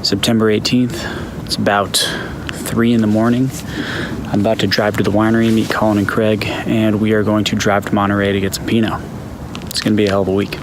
September 18th. It's about 3 in the morning. I'm about to drive to the winery, meet Colin and Craig, and we are going to drive to Monterey to get some Pinot. It's going to be a hell of a week.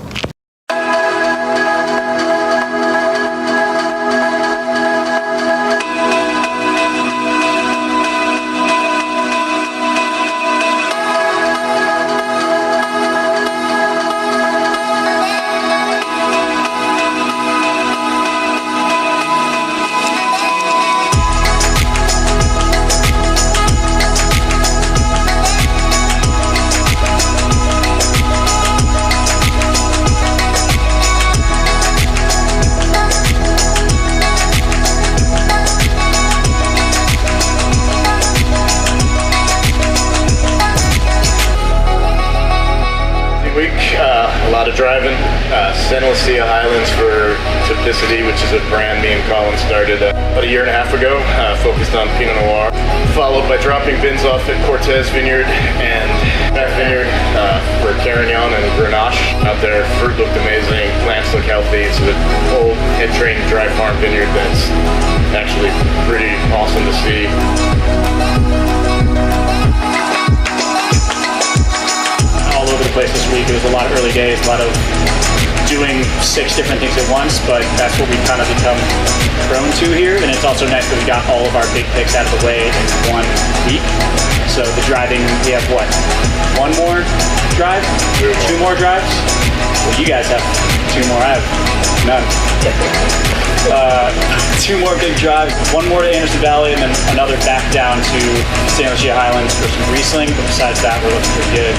A lot of driving. San Lucia Highlands for Typicity, which is a brand me and Colin started about a year and a half ago, focused on Pinot Noir. Followed by dropping bins off at Cortez Vineyard and Back Vineyard for Carignan and Grenache. Out there, fruit looked amazing, plants look healthy. It's an old head-trained dry farm vineyard that's actually pretty awesome to see. All over the place this week. It was a lot of early days, a lot of doing 6 different things at once, but that's what we've kind of become prone to here. And it's also nice that we got all of our big picks out of the way in 1 week. So the driving, we have what? 1 more drive? 2 more drives? Well, you guys have 2 more. I have none. 2 more big drives, 1 more to Anderson Valley, and then another back down to San Lucia Highlands for some Riesling. But besides that, we're looking pretty good.